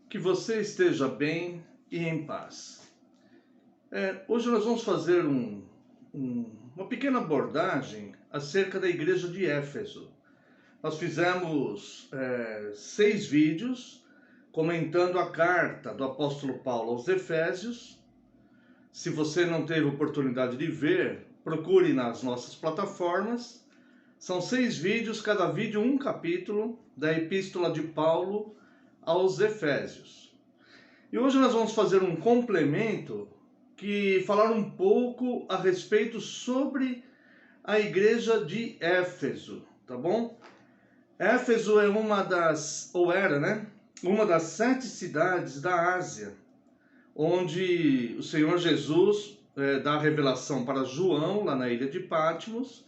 Que você esteja bem e em paz. Hoje nós vamos fazer uma pequena abordagem acerca da igreja de Éfeso. Nós fizemos 6 vídeos comentando a carta do apóstolo Paulo aos Efésios. Se você não teve oportunidade de ver, procure nas nossas plataformas. São 6 vídeos, cada vídeo um capítulo da epístola de Paulo aos Efésios. E hoje nós vamos fazer um complemento que falar um pouco a respeito sobre a igreja de Éfeso, tá bom? Éfeso é uma das 7 cidades da Ásia, onde o Senhor Jesus dá a revelação para João, lá na ilha de Patmos,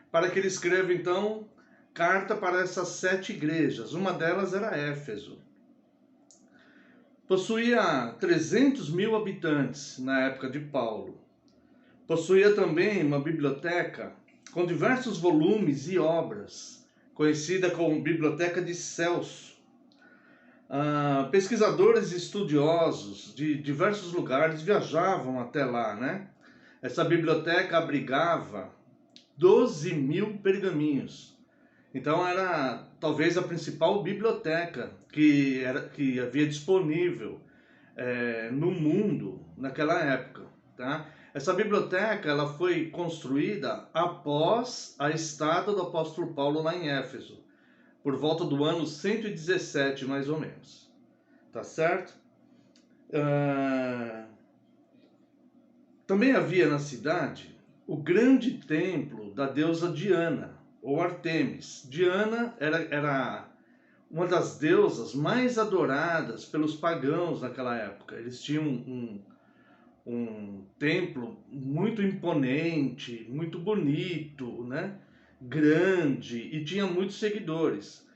para que ele escreva então carta para essas 7 igrejas. Uma delas era Éfeso. Possuía 300 mil habitantes na época de Paulo. Possuía também uma biblioteca com diversos volumes e obras, conhecida como Biblioteca de Celso. Pesquisadores e estudiosos de diversos lugares viajavam até lá, né? Essa biblioteca abrigava 12 mil pergaminhos. Então era talvez a principal biblioteca que havia disponível no mundo naquela época, tá? Essa biblioteca ela foi construída após a estada do apóstolo Paulo lá em Éfeso, por volta do ano 117 mais ou menos, tá certo? Também havia na cidade o grande templo da deusa Diana, ou Artemis. Diana era uma das deusas mais adoradas pelos pagãos naquela época. Eles tinham um templo muito imponente, muito bonito, né? Grande, e tinha muitos seguidores.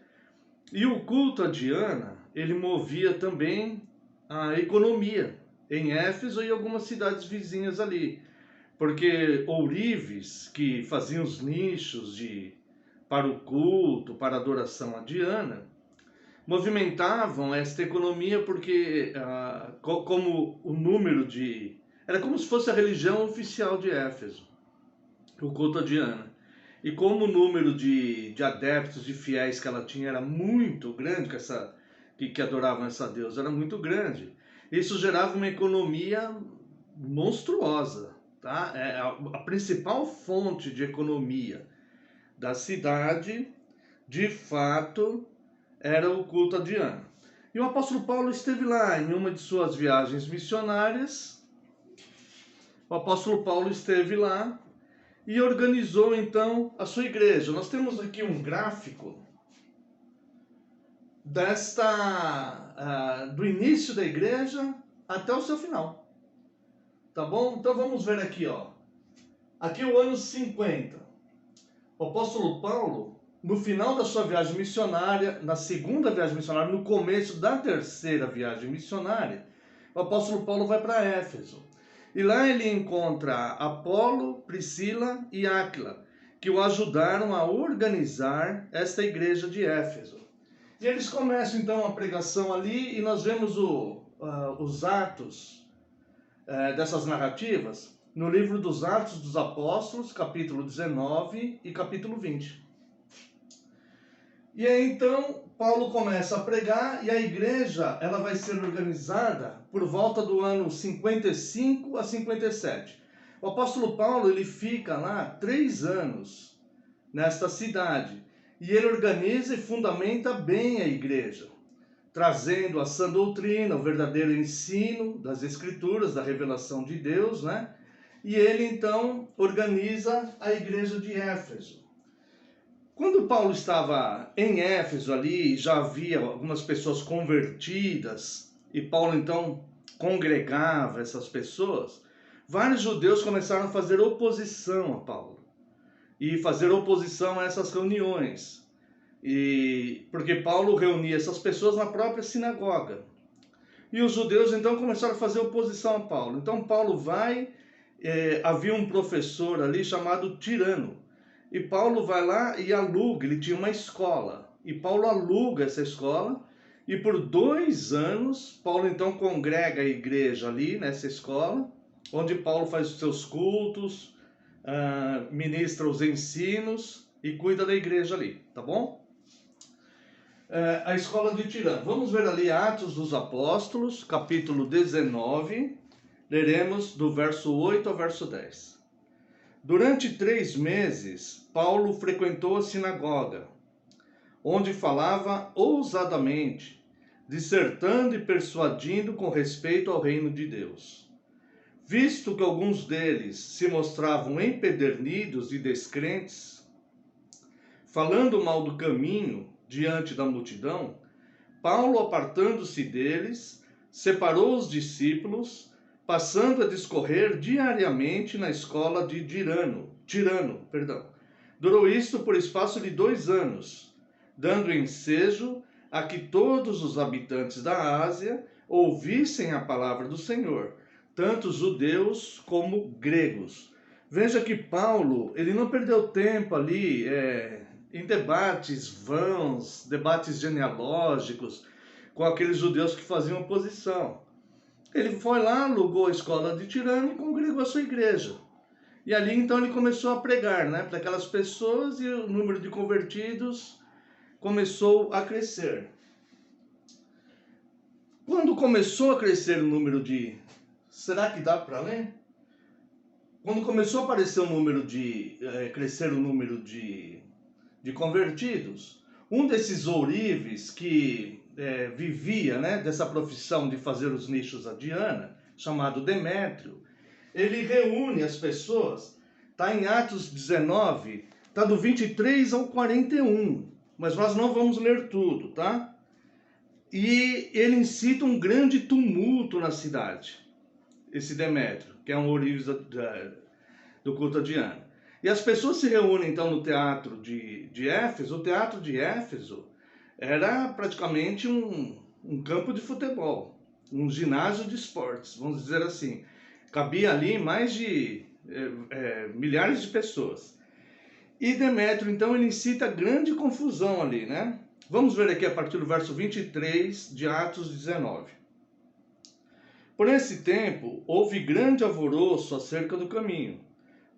E o culto a Diana, ele movia também a economia em Éfeso e algumas cidades vizinhas ali, porque ourives que faziam os nichos para o culto, para a adoração a Diana, movimentavam esta economia porque como o número era como se fosse a religião oficial de Éfeso, o culto a Diana. E como o número de adeptos, de fiéis que ela tinha era muito grande, que adoravam essa deusa, era muito grande, isso gerava uma economia monstruosa, tá? A principal fonte de economia da cidade, de fato, era o culto a Diana. E o apóstolo Paulo esteve lá em uma de suas viagens missionárias. O apóstolo Paulo esteve lá e organizou então a sua igreja. Nós temos aqui um gráfico do início da igreja até o seu final. Tá bom? Então vamos ver aqui, ó. Aqui é o ano 50. O apóstolo Paulo, no final da sua viagem missionária, na segunda viagem missionária, no começo da terceira viagem missionária, o apóstolo Paulo vai para Éfeso. E lá ele encontra Apolo, Priscila e Áquila, que o ajudaram a organizar esta igreja de Éfeso. E eles começam então a pregação ali e nós vemos os atos dessas narrativas no livro dos Atos dos Apóstolos, capítulo 19 e capítulo 20. E aí então Paulo começa a pregar e a igreja ela vai ser organizada por volta do ano 55 a 57. O apóstolo Paulo ele fica lá 3 anos nesta cidade e ele organiza e fundamenta bem a igreja, trazendo a sã doutrina, o verdadeiro ensino das Escrituras, da revelação de Deus, né? E ele então organiza a igreja de Éfeso. Quando Paulo estava em Éfeso ali, já havia algumas pessoas convertidas, e Paulo então congregava essas pessoas, vários judeus começaram a fazer oposição a Paulo, e fazer oposição a essas reuniões, porque Paulo reunia essas pessoas na própria sinagoga. E os judeus então começaram a fazer oposição a Paulo. Então Paulo vai, havia um professor ali chamado Tirano, e Paulo vai lá e aluga, ele tinha uma escola, e Paulo aluga essa escola, E por 2 anos, Paulo então congrega a igreja ali nessa escola, onde Paulo faz os seus cultos, ministra os ensinos e cuida da igreja ali, tá bom? A escola de Tirano. Vamos ver ali Atos dos Apóstolos, capítulo 19, leremos do verso 8 ao verso 10. Durante 3 meses, Paulo frequentou a sinagoga, onde falava ousadamente, dissertando e persuadindo com respeito ao reino de Deus. Visto que alguns deles se mostravam empedernidos e descrentes, falando mal do caminho diante da multidão, Paulo, apartando-se deles, separou os discípulos, passando a discorrer diariamente na escola de Tirano. Durou isto por espaço de 2 anos, dando ensejo a que todos os habitantes da Ásia ouvissem a palavra do Senhor, tanto judeus como gregos. Veja que Paulo, ele não perdeu tempo ali em debates vãos, debates genealógicos, com aqueles judeus que faziam oposição. Ele foi lá, alugou a escola de Tirano e congregou a sua igreja. E ali então ele começou a pregar, né, para aquelas pessoas, e o número de convertidos começou a crescer. Quando começou a crescer o número de... Será que dá para ler? Quando começou a aparecer crescer o número de convertidos, um desses ourives que vivia, né, dessa profissão de fazer os nichos a Diana, chamado Demétrio, ele reúne as pessoas, está em Atos 19, está do 23 ao 41, mas nós não vamos ler tudo, tá? E ele incita um grande tumulto na cidade, esse Demétrio, que é um ourives do culto a Diana. E as pessoas se reúnem então no teatro de Éfeso. O teatro de Éfeso era praticamente um campo de futebol, um ginásio de esportes, vamos dizer assim. Cabia ali mais de milhares de pessoas. E Demétrio, então, ele incita grande confusão ali, né? Vamos ver aqui a partir do verso 23 de Atos 19. Por esse tempo, houve grande alvoroço acerca do caminho,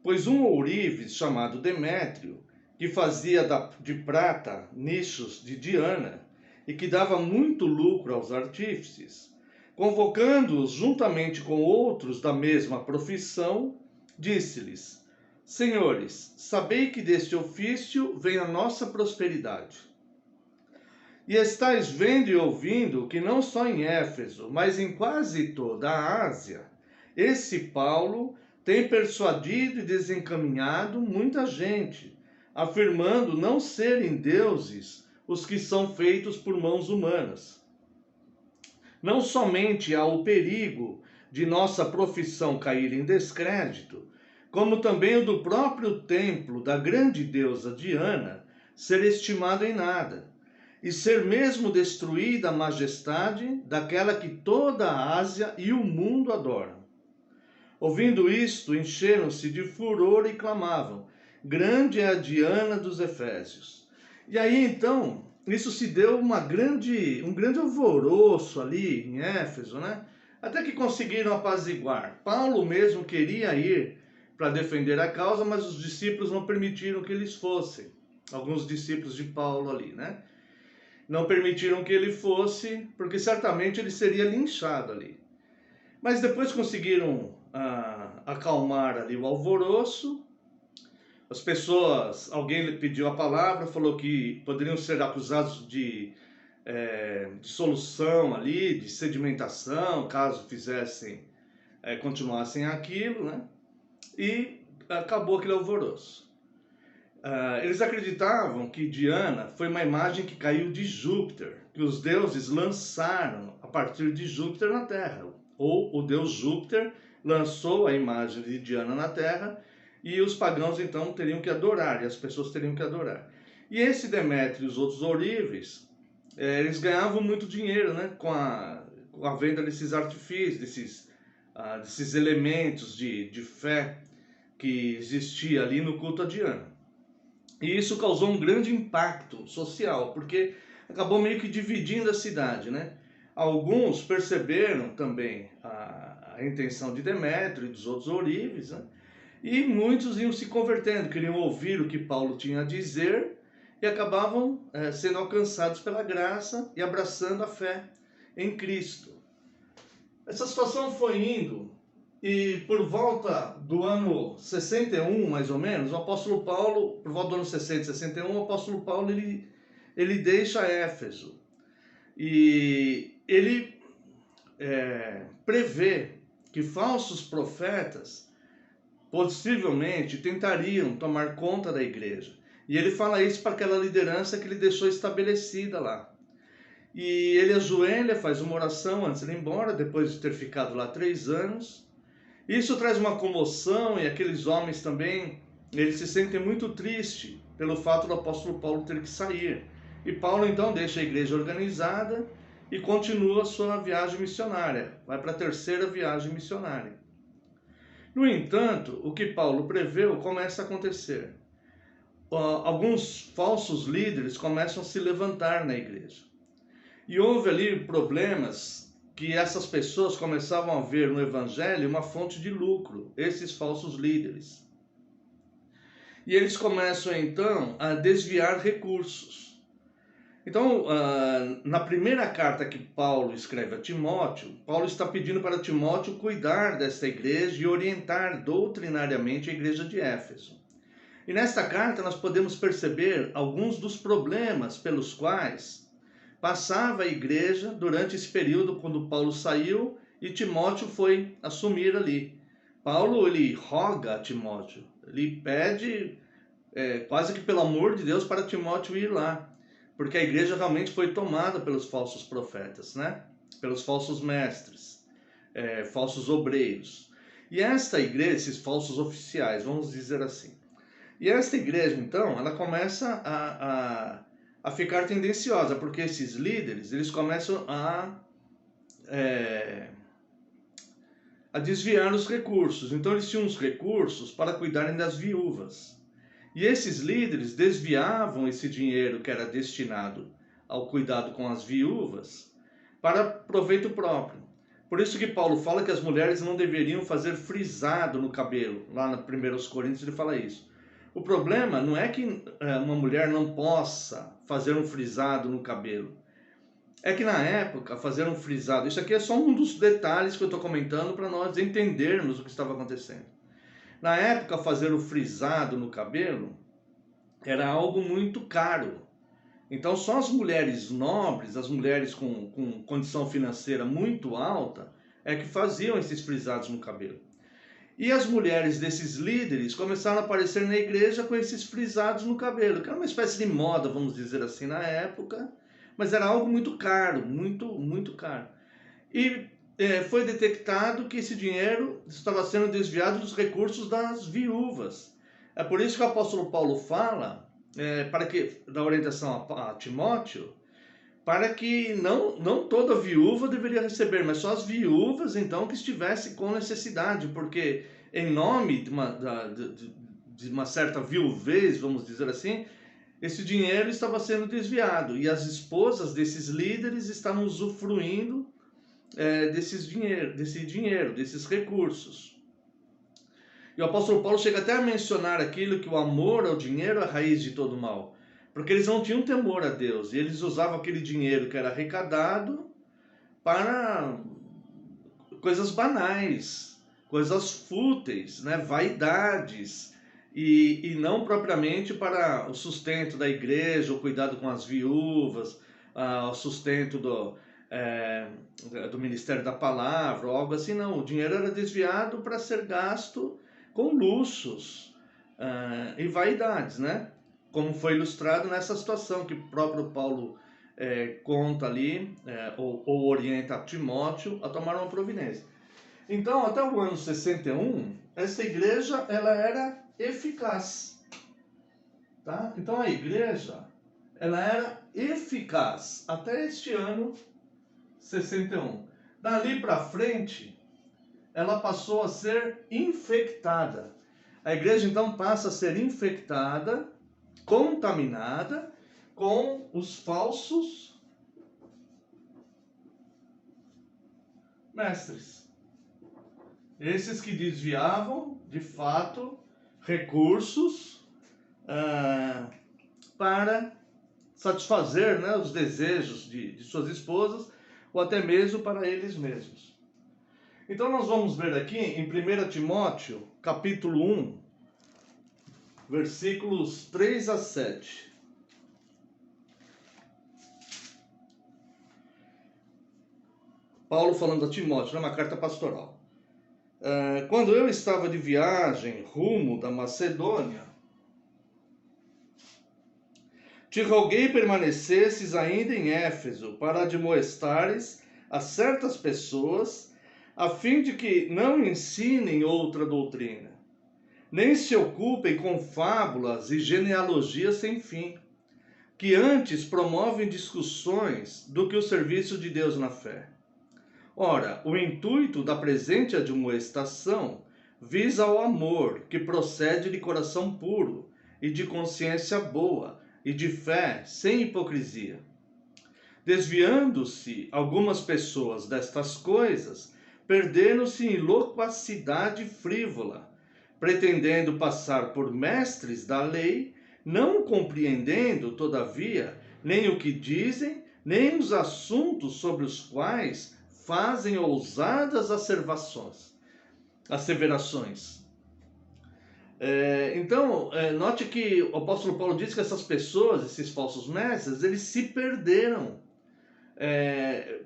pois um ourives chamado Demétrio, que fazia de prata nichos de Diana e que dava muito lucro aos artífices, convocando-os juntamente com outros da mesma profissão, disse-lhes: Senhores, sabei que deste ofício vem a nossa prosperidade. E estáis vendo e ouvindo que não só em Éfeso, mas em quase toda a Ásia, esse Paulo tem persuadido e desencaminhado muita gente, afirmando não serem deuses os que são feitos por mãos humanas. Não somente há o perigo de nossa profissão cair em descrédito, como também o do próprio templo da grande deusa Diana ser estimado em nada, e ser mesmo destruída a majestade daquela que toda a Ásia e o mundo adoram. Ouvindo isto, encheram-se de furor e clamavam: Grande é a Diana dos Efésios. E aí então, isso se deu um grande alvoroço ali em Éfeso, né? Até que conseguiram apaziguar. Paulo mesmo queria ir para defender a causa, mas os discípulos não permitiram que eles fossem. Alguns discípulos de Paulo ali, né? Não permitiram que ele fosse, porque certamente ele seria linchado ali. Mas depois conseguiram acalmar ali o alvoroço. As pessoas, alguém lhe pediu a palavra, falou que poderiam ser acusados de dissolução ali, de sedimentação, caso continuassem aquilo, né? E acabou aquele alvoroço. Eles acreditavam que Diana foi uma imagem que caiu de Júpiter, que os deuses lançaram a partir de Júpiter na Terra. Ou o deus Júpiter lançou a imagem de Diana na Terra e os pagãos então teriam que adorar, e as pessoas teriam que adorar. E esse Demétrio e os outros ourives, eles ganhavam muito dinheiro, né, com a venda desses artifícios, desses elementos de fé que existia ali no culto a Diana. E isso causou um grande impacto social, porque acabou meio que dividindo a cidade, né? Alguns perceberam também a intenção de Demétrio e dos outros ourives, né? E muitos iam se convertendo, queriam ouvir o que Paulo tinha a dizer e acabavam sendo alcançados pela graça e abraçando a fé em Cristo. Essa situação foi indo e por volta do ano 61, mais ou menos, o apóstolo Paulo, por volta do ano 60, 61, o apóstolo Paulo ele deixa Éfeso e ele prevê que falsos profetas possivelmente tentariam tomar conta da igreja. E ele fala isso para aquela liderança que ele deixou estabelecida lá. E ele ajoelha, faz uma oração antes de ir embora, depois de ter ficado lá 3 anos. Isso traz uma comoção e aqueles homens também, eles se sentem muito tristes pelo fato do apóstolo Paulo ter que sair. E Paulo então deixa a igreja organizada e continua a sua viagem missionária. Vai para a 3ª viagem missionária. No entanto, o que Paulo preveu começa a acontecer. Alguns falsos líderes começam a se levantar na igreja. E houve ali problemas que essas pessoas começavam a ver no evangelho uma fonte de lucro, esses falsos líderes. E eles começam então a desviar recursos. Então, na primeira carta que Paulo escreve a Timóteo, Paulo está pedindo para Timóteo cuidar desta igreja e orientar doutrinariamente a igreja de Éfeso. E nesta carta nós podemos perceber alguns dos problemas pelos quais passava a igreja durante esse período quando Paulo saiu e Timóteo foi assumir ali. Paulo, ele roga a Timóteo, ele pede quase que pelo amor de Deus para Timóteo ir lá. Porque a igreja realmente foi tomada pelos falsos profetas, né? Pelos falsos mestres, falsos obreiros. E esta igreja, esses falsos oficiais, vamos dizer assim. E esta igreja, então, ela começa a ficar tendenciosa, porque esses líderes, eles começam a desviar os recursos. Então, eles tinham os recursos para cuidarem das viúvas. E esses líderes desviavam esse dinheiro que era destinado ao cuidado com as viúvas para proveito próprio. Por isso que Paulo fala que as mulheres não deveriam fazer frisado no cabelo. Lá na 1 Coríntios ele fala isso. O problema não é que uma mulher não possa fazer um frisado no cabelo. É que na época, fazer um frisado, isso aqui é só um dos detalhes que eu estou comentando para nós entendermos o que estava acontecendo. Na época, fazer o frisado no cabelo era algo muito caro. Então, só as mulheres nobres, as mulheres com condição financeira muito alta, é que faziam esses frisados no cabelo. E as mulheres desses líderes começaram a aparecer na igreja com esses frisados no cabelo, que era uma espécie de moda, vamos dizer assim, na época, mas era algo muito caro, muito caro. E foi detectado que esse dinheiro estava sendo desviado dos recursos das viúvas. É por isso que o apóstolo Paulo fala, da orientação a Timóteo, para que não toda viúva deveria receber, mas só as viúvas, então, que estivessem com necessidade, porque em nome de uma certa viuvez, vamos dizer assim, esse dinheiro estava sendo desviado, e as esposas desses líderes estavam usufruindo desse dinheiro, desses recursos. E o apóstolo Paulo chega até a mencionar aquilo que o amor ao dinheiro é a raiz de todo mal. Porque eles não tinham temor a Deus. E eles usavam aquele dinheiro que era arrecadado para coisas banais, coisas fúteis, né? Vaidades. E não propriamente para o sustento da igreja, o cuidado com as viúvas, o sustento do ministério da palavra, ou algo assim, não. O dinheiro era desviado para ser gasto com luxos e vaidades, né? Como foi ilustrado nessa situação que o próprio Paulo conta ali, ou orienta a Timóteo a tomar uma providência. Então, até o ano 61, essa igreja ela era eficaz. Tá? Então, a igreja ela era eficaz até este ano 61. Dali para frente, ela passou a ser infectada. A igreja então passa a ser infectada, contaminada com os falsos mestres. Esses que desviavam, de fato, recursos para satisfazer, né, os desejos de suas esposas, ou até mesmo para eles mesmos. Então nós vamos ver aqui em 1 Timóteo, capítulo 1, versículos 3 a 7. Paulo falando a Timóteo, numa carta pastoral. Quando eu estava de viagem rumo da Macedônia, te roguei permanecesses ainda em Éfeso para admoestares a certas pessoas, a fim de que não ensinem outra doutrina, nem se ocupem com fábulas e genealogias sem fim, que antes promovem discussões do que o serviço de Deus na fé. Ora, o intuito da presente admoestação visa ao amor que procede de coração puro e de consciência boa e de fé sem hipocrisia. Desviando-se algumas pessoas destas coisas, perderam-se em loquacidade frívola, pretendendo passar por mestres da lei, não compreendendo, todavia, nem o que dizem, nem os assuntos sobre os quais fazem ousadas asseverações. Então, note que o apóstolo Paulo diz que essas pessoas, esses falsos mestres, eles se perderam,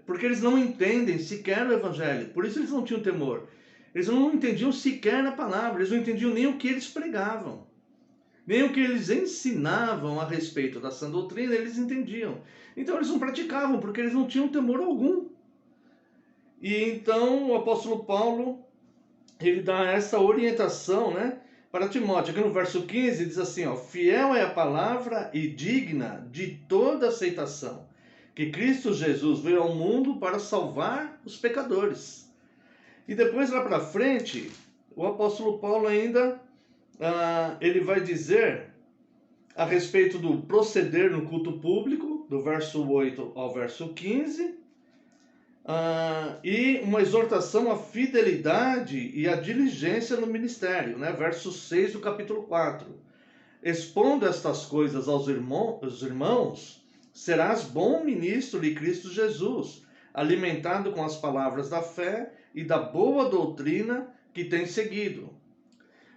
porque eles não entendem sequer o evangelho, por isso eles não tinham temor. Eles não entendiam sequer a palavra, eles não entendiam nem o que eles pregavam, nem o que eles ensinavam a respeito da sã doutrina, eles entendiam. Então eles não praticavam, porque eles não tinham temor algum. E então o apóstolo Paulo, ele dá essa orientação, né, para Timóteo. Aqui no verso 15 diz assim, ó, fiel é a palavra e digna de toda aceitação, que Cristo Jesus veio ao mundo para salvar os pecadores. E depois lá para frente, o apóstolo Paulo ainda, ele vai dizer a respeito do proceder no culto público, do verso 8 ao verso 15, e uma exortação à fidelidade e à diligência no ministério, né? Verso 6 do capítulo 4. Expondo estas coisas aos irmãos, serás bom ministro de Cristo Jesus, alimentado com as palavras da fé e da boa doutrina que tens seguido.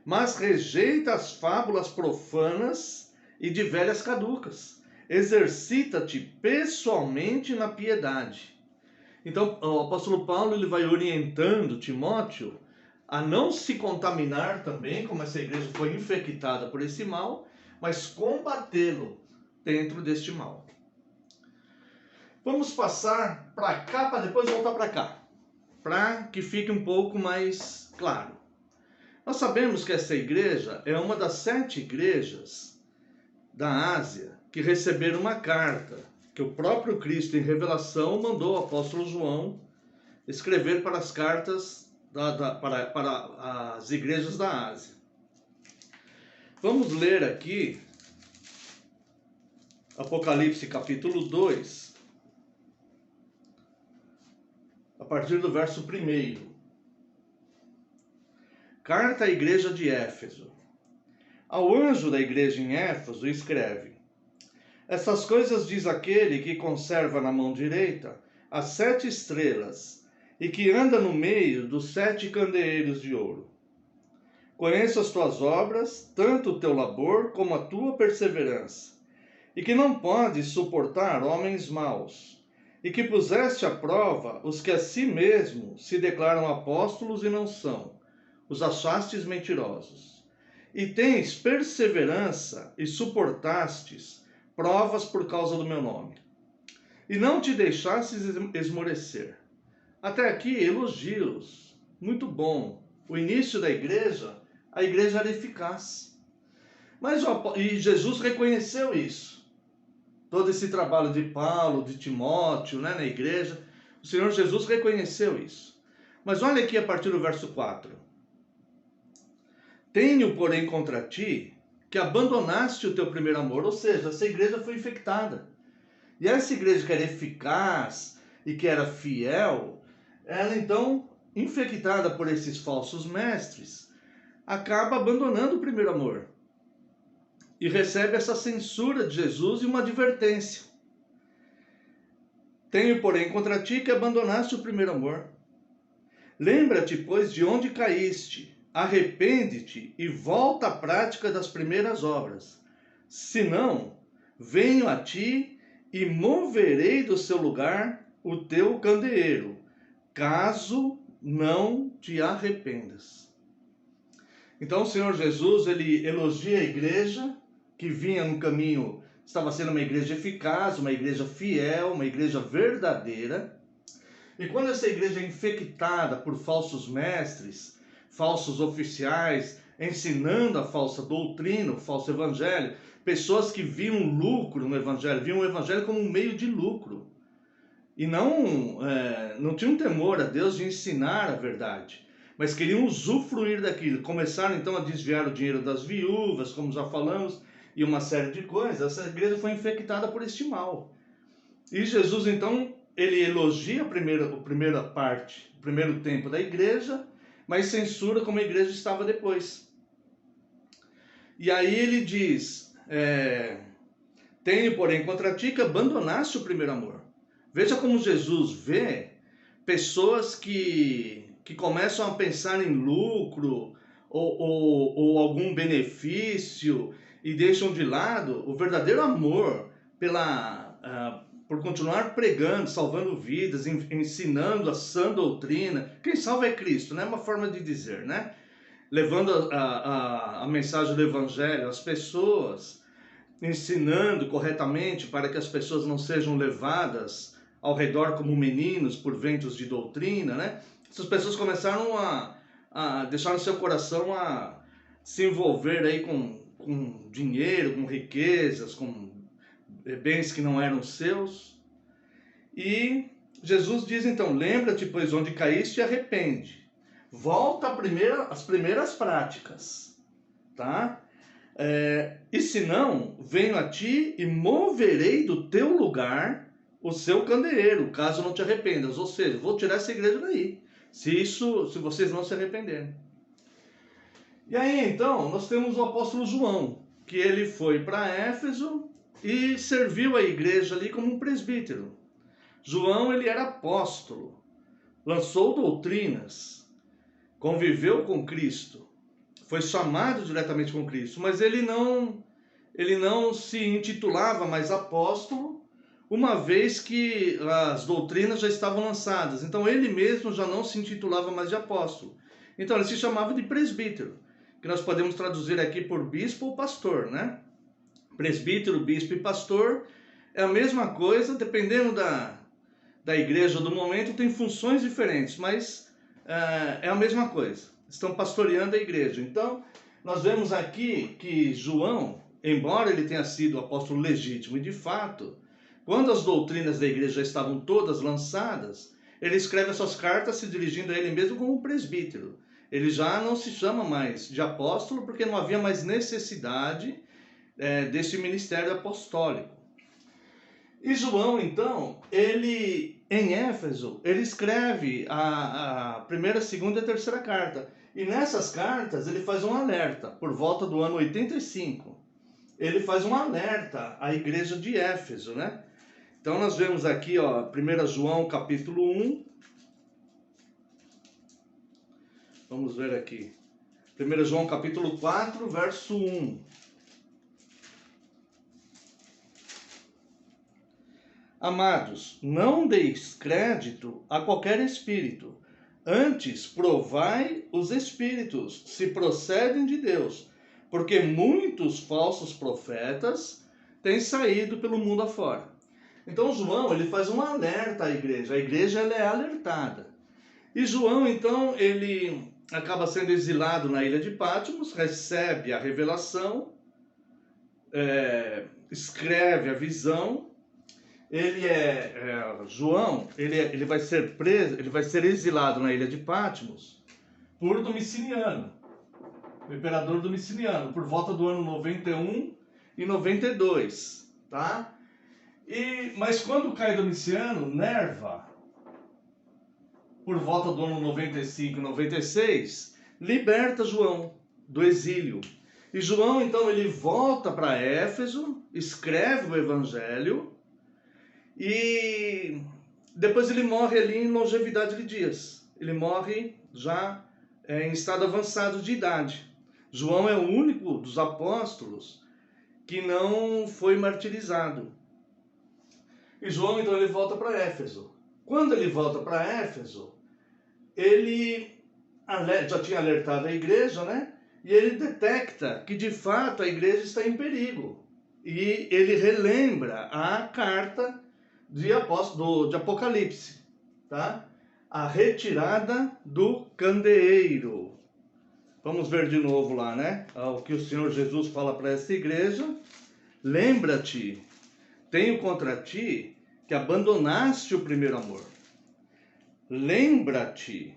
Mas rejeita as fábulas profanas e de velhas caducas. Exercita-te pessoalmente na piedade. Então, o apóstolo Paulo, ele vai orientando Timóteo a não se contaminar também, como essa igreja foi infectada por esse mal, mas combatê-lo dentro deste mal. Vamos passar para cá, para depois voltar para cá, para que fique um pouco mais claro. Nós sabemos que essa igreja é uma das 7 igrejas da Ásia que receberam uma carta que o próprio Cristo, em revelação, mandou ao apóstolo João escrever para as cartas para as igrejas da Ásia. Vamos ler aqui Apocalipse capítulo 2, a partir do verso 1. Carta à igreja de Éfeso. Ao anjo da igreja em Éfeso escreve: essas coisas diz aquele que conserva na mão direita as 7 estrelas e que anda no meio dos 7 candeeiros de ouro. Conheço as tuas obras, tanto o teu labor como a tua perseverança, e que não podes suportar homens maus, e que puseste à prova os que a si mesmo se declaram apóstolos e não são, os achastes mentirosos. E tens perseverança e suportastes provas por causa do meu nome, e não te deixastes esmorecer. Até aqui, elogios. Muito bom. O início da igreja, a igreja era eficaz. E Jesus reconheceu isso. Todo esse trabalho de Paulo, de Timóteo, né, na igreja, o Senhor Jesus reconheceu isso. Mas olha aqui a partir do verso 4. Tenho, porém, contra ti que abandonaste o teu primeiro amor. Ou seja, essa igreja foi infectada. E essa igreja que era eficaz e que era fiel, ela então, infectada por esses falsos mestres, acaba abandonando o primeiro amor. E recebe essa censura de Jesus e uma advertência. Tenho, porém, contra ti que abandonaste o primeiro amor. Lembra-te, pois, de onde caíste, arrepende-te e volta à prática das primeiras obras. Senão, venho a ti e moverei do seu lugar o teu candeeiro, caso não te arrependas. Então o Senhor Jesus, ele elogia a igreja que vinha no caminho, estava sendo uma igreja eficaz, uma igreja fiel, uma igreja verdadeira. E quando essa igreja é infectada por falsos mestres, falsos oficiais, ensinando a falsa doutrina, o falso evangelho, pessoas que viam lucro no evangelho, viam o evangelho como um meio de lucro. E não tinham temor a Deus de ensinar a verdade, mas queriam usufruir daquilo. Começaram então a desviar o dinheiro das viúvas, como já falamos, e uma série de coisas. Essa igreja foi infectada por este mal. E Jesus então, ele elogia a primeira parte, o primeiro tempo da igreja, mas censura como a igreja estava depois. E aí ele diz, tenho, porém, contra ti que abandonaste o primeiro amor. Veja como Jesus vê pessoas que começam a pensar em lucro ou algum benefício e deixam de lado o verdadeiro amor por continuar pregando, salvando vidas, ensinando a sã doutrina. Quem salva é Cristo, né? Uma forma de dizer, né? Levando a mensagem do Evangelho às pessoas, ensinando corretamente para que as pessoas não sejam levadas ao redor como meninos por ventos de doutrina, né? Essas pessoas começaram a deixar no seu coração a se envolver aí com dinheiro, com riquezas, com bens que não eram seus. E Jesus diz então, lembra-te, pois, onde caíste e arrepende. Volta às primeiras práticas, tá? E se não, venho a ti e moverei do teu lugar o seu candeeiro, caso não te arrependas. Ou seja, vou tirar essa igreja daí, se vocês não se arrependerem. E aí então, nós temos o apóstolo João, que ele foi para Éfeso e serviu a igreja ali como um presbítero. João, ele era apóstolo, lançou doutrinas, conviveu com Cristo, foi chamado diretamente com Cristo, mas ele não se intitulava mais apóstolo, uma vez que as doutrinas já estavam lançadas. Então ele mesmo já não se intitulava mais de apóstolo. Então ele se chamava de presbítero, que nós podemos traduzir aqui por bispo ou pastor, né? Presbítero, bispo e pastor é a mesma coisa, dependendo da igreja do momento, tem funções diferentes, mas é a mesma coisa. Estão pastoreando a igreja. Então, nós vemos aqui que João, embora ele tenha sido apóstolo legítimo, e de fato, quando as doutrinas da igreja já estavam todas lançadas, ele escreve essas cartas se dirigindo a ele mesmo como presbítero. Ele já não se chama mais de apóstolo, porque não havia mais necessidade desse ministério apostólico. E João, então, ele, em Éfeso, ele escreve a primeira, segunda e a terceira carta. E nessas cartas ele faz um alerta, por volta do ano 85. Ele faz um alerta à igreja de Éfeso, né? Então nós vemos aqui, 1 João capítulo 1. Vamos ver aqui. 1 João capítulo 4, verso 1. Amados, não deis crédito a qualquer espírito. Antes, provai os espíritos, se procedem de Deus, porque muitos falsos profetas têm saído pelo mundo afora. Então João, ele faz um alerta à igreja. A igreja, ela é alertada. E João, então, ele acaba sendo exilado na ilha de Patmos, recebe a revelação, escreve a visão. João, ele vai ser preso, ele vai ser exilado na ilha de Patmos por Domiciano. o imperador Domiciano, por volta do ano 91 e 92, tá? Mas quando cai Domiciano, Nerva, por volta do ano 95 e 96, liberta João do exílio. E João, então, ele volta para Éfeso, escreve o Evangelho e depois ele morre ali em longevidade de dias. Ele morre já em estado avançado de idade. João é o único dos apóstolos que não foi martirizado. E João, então, ele volta para Éfeso. Quando ele volta para Éfeso, ele já tinha alertado a igreja, né? E ele detecta que, de fato, a igreja está em perigo. E ele relembra a carta de Apocalipse, tá? A retirada do candeeiro. Vamos ver de novo lá, né? O que o Senhor Jesus fala para essa igreja. Lembra-te, tenho contra ti que abandonaste o primeiro amor. Lembra-te,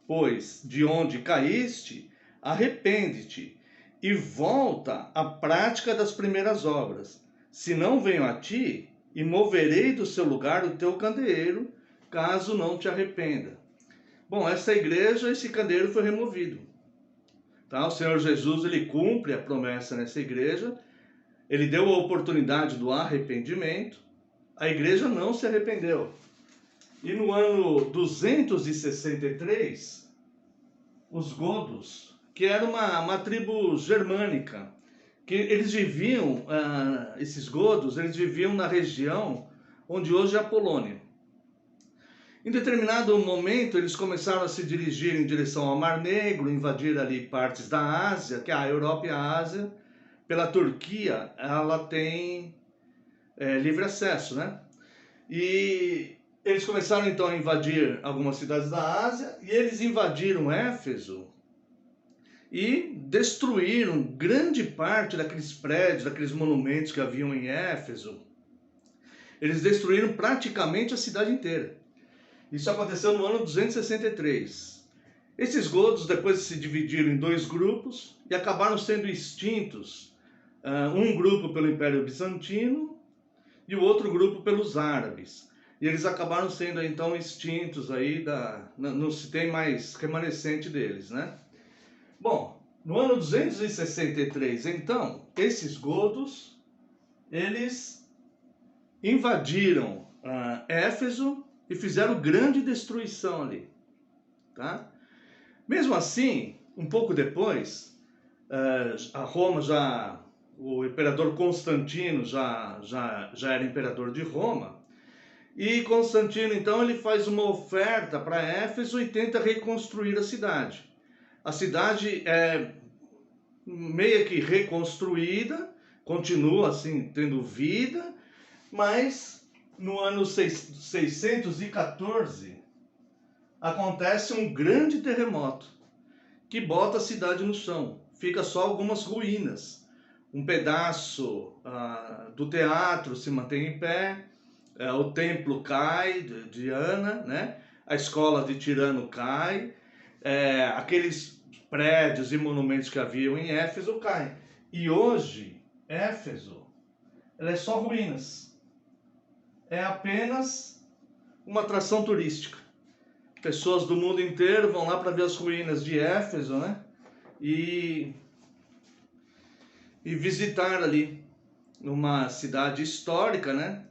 pois, de onde caíste, arrepende-te e volta à prática das primeiras obras. Se não venho a ti, e moverei do seu lugar o teu candeeiro, caso não te arrependa. Bom, essa igreja, esse candeeiro foi removido. Tá? O Senhor Jesus, ele cumpre a promessa nessa igreja, ele deu a oportunidade do arrependimento, a igreja não se arrependeu. E no ano 263, os godos, que era uma tribo germânica, que eles viviam, esses godos, eles viviam na região onde hoje é a Polônia. Em determinado momento, eles começaram a se dirigir em direção ao Mar Negro, invadir ali partes da Ásia, que é a Europa e a Ásia. Pela Turquia, ela tem livre acesso, né? E eles começaram então a invadir algumas cidades da Ásia, e eles invadiram Éfeso e destruíram grande parte daqueles prédios, daqueles monumentos que haviam em Éfeso. Eles destruíram praticamente a cidade inteira. Isso aconteceu no ano 263. Esses godos depois se dividiram em dois grupos e acabaram sendo extintos. Um grupo pelo Império Bizantino e o outro grupo pelos árabes. E eles acabaram sendo então extintos aí, não se tem mais remanescente deles, né? Bom, no ano 263, então, esses godos, eles invadiram Éfeso e fizeram grande destruição ali, tá? Mesmo assim, um pouco depois, a Roma o imperador Constantino já era imperador de Roma, e Constantino, então, ele faz uma oferta para Éfeso e tenta reconstruir a cidade. A cidade é meio que reconstruída, continua assim, tendo vida, mas no ano 614 acontece um grande terremoto que bota a cidade no chão. Fica só algumas ruínas. Um pedaço do teatro se mantém em pé, o templo cai de Diana, né? A escola de Tirano cai, aqueles prédios e monumentos que haviam em Éfeso caem. E hoje, Éfeso, ela é só ruínas. É apenas uma atração turística. Pessoas do mundo inteiro vão lá para ver as ruínas de Éfeso, né? E visitar ali uma cidade histórica, né?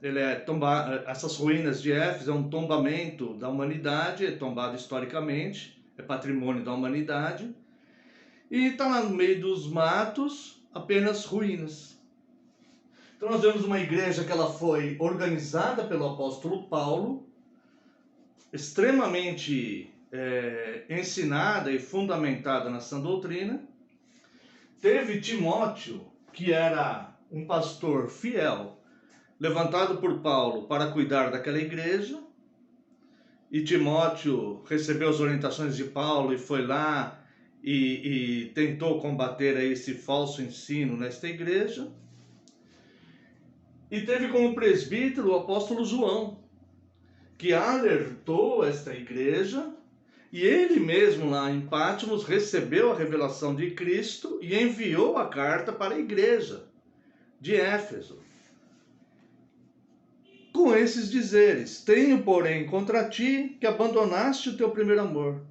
Essas ruínas de Éfeso é um tombamento da humanidade, é tombado historicamente, é patrimônio da humanidade. E está lá no meio dos matos, apenas ruínas. Então nós vemos uma igreja que ela foi organizada pelo apóstolo Paulo, extremamente ensinada e fundamentada na sã doutrina. Teve Timóteo, que era um pastor fiel, levantado por Paulo para cuidar daquela igreja. E Timóteo recebeu as orientações de Paulo e foi lá e tentou combater esse falso ensino nesta igreja. E teve como presbítero o apóstolo João, que alertou esta igreja E ele mesmo lá em Patmos recebeu a revelação de Cristo e enviou a carta para a igreja de Éfeso, com esses dizeres: tenho, porém, contra ti que abandonaste o teu primeiro amor.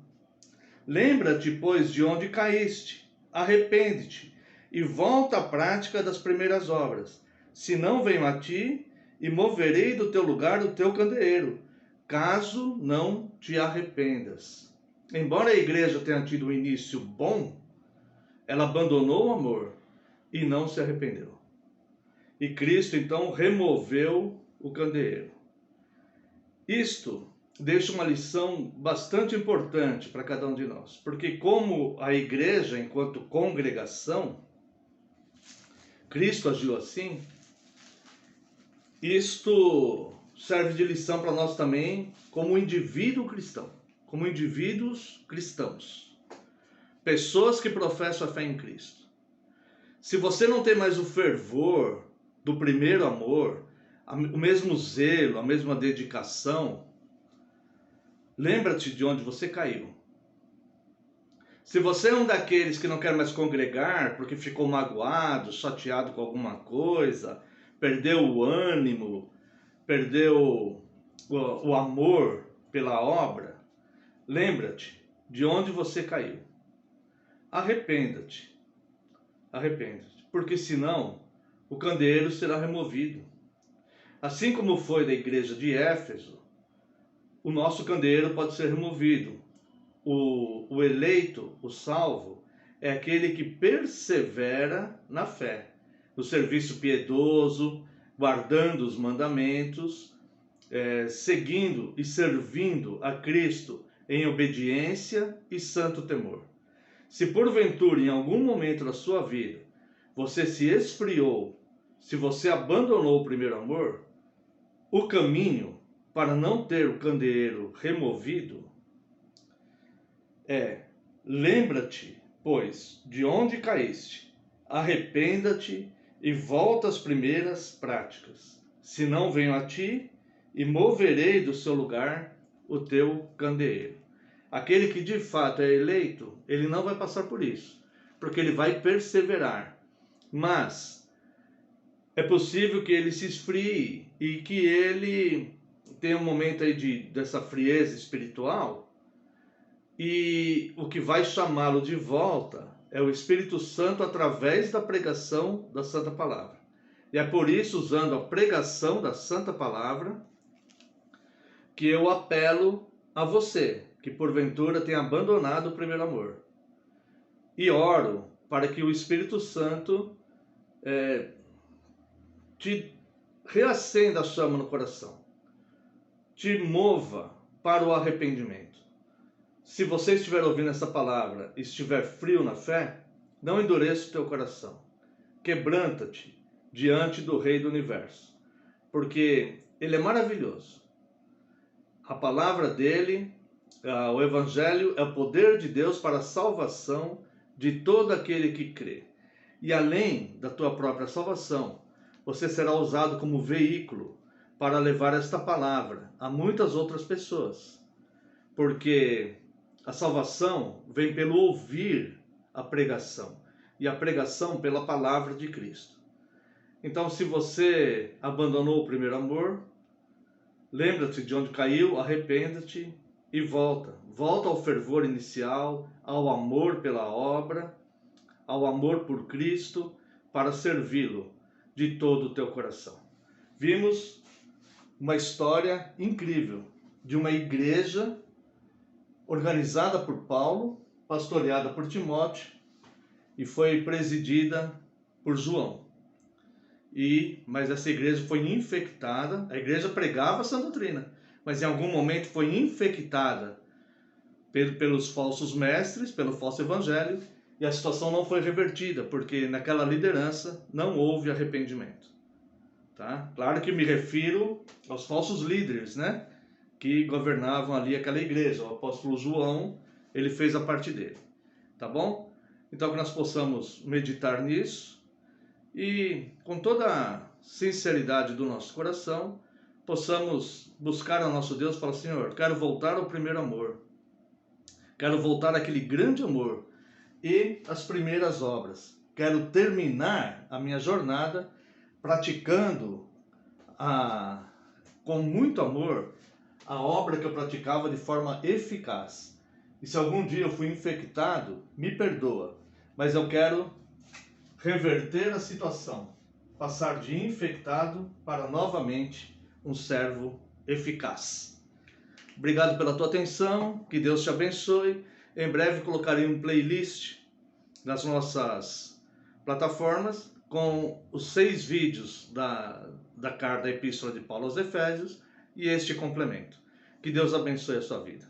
Lembra-te, pois, de onde caíste, arrepende-te e volta à prática das primeiras obras. Se não venho a ti e moverei do teu lugar o teu candeeiro, caso não te arrependas. Embora a igreja tenha tido um início bom, ela abandonou o amor e não se arrependeu. E Cristo então removeu o candeeiro. Isto deixa uma lição bastante importante para cada um de nós, porque como a igreja, enquanto congregação, Cristo agiu assim, isto serve de lição para nós também como indivíduo cristão, como indivíduos cristãos, pessoas que professam a fé em Cristo. Se você não tem mais o fervor do primeiro amor, o mesmo zelo, a mesma dedicação, lembra-te de onde você caiu. Se você é um daqueles que não quer mais congregar porque ficou magoado, chateado com alguma coisa, perdeu o ânimo, perdeu o amor pela obra, lembra-te de onde você caiu. Arrependa-te. Arrependa-te, porque senão o candeeiro será removido. Assim como foi da igreja de Éfeso, o nosso candeeiro pode ser removido. O eleito, o salvo, é aquele que persevera na fé, no serviço piedoso, guardando os mandamentos, seguindo e servindo a Cristo em obediência e santo temor. Se porventura, em algum momento da sua vida, você se esfriou, se você abandonou o primeiro amor, o caminho para não ter o candeeiro removido lembra-te, pois, de onde caíste, arrependa-te e volta às primeiras práticas. Se não venho a ti e moverei do seu lugar o teu candeeiro. Aquele que de fato é eleito, ele não vai passar por isso, porque ele vai perseverar. Mas é possível que ele se esfrie e que ele tenha um momento aí dessa frieza espiritual, e o que vai chamá-lo de volta é o Espírito Santo através da pregação da Santa Palavra. E é por isso, usando a pregação da Santa Palavra, que eu apelo a você, que porventura tenha abandonado o primeiro amor. E oro para que o Espírito Santo te reacenda a chama no coração, te mova para o arrependimento. Se você estiver ouvindo essa palavra e estiver frio na fé, não endureça o teu coração. Quebranta-te diante do Rei do Universo, porque Ele é maravilhoso. A palavra dele, o Evangelho, é o poder de Deus para a salvação de todo aquele que crê. E além da tua própria salvação, você será usado como veículo para levar esta palavra a muitas outras pessoas. Porque a salvação vem pelo ouvir a pregação, e a pregação pela palavra de Cristo. Então, se você abandonou o primeiro amor, lembra-te de onde caiu, arrependa-te e volta. Volta ao fervor inicial, ao amor pela obra, ao amor por Cristo, para servi-lo de todo o teu coração. Vimos uma história incrível de uma igreja organizada por Paulo, pastoreada por Timóteo e foi presidida por João. Mas essa igreja foi infectada, a igreja pregava a sã doutrina, mas em algum momento foi infectada pelos falsos mestres, pelo falso evangelho, e a situação não foi revertida, porque naquela liderança não houve arrependimento. Tá? Claro que me refiro aos falsos líderes, né? Que governavam ali aquela igreja. O apóstolo João, ele fez a parte dele. Tá bom? Então que nós possamos meditar nisso e com toda a sinceridade do nosso coração, possamos buscar ao nosso Deus e falar: Senhor, quero voltar ao primeiro amor. Quero voltar àquele grande amor e às primeiras obras. Quero terminar a minha jornada praticando com muito amor a obra que eu praticava de forma eficaz. E se algum dia eu fui infectado, me perdoa, mas eu quero reverter a situação, passar de infectado para novamente um servo eficaz. Obrigado pela tua atenção, que Deus te abençoe. Em breve colocarei um playlist nas nossas plataformas com os 6 vídeos da carta da Epístola de Paulo aos Efésios e este complemento. Que Deus abençoe a sua vida.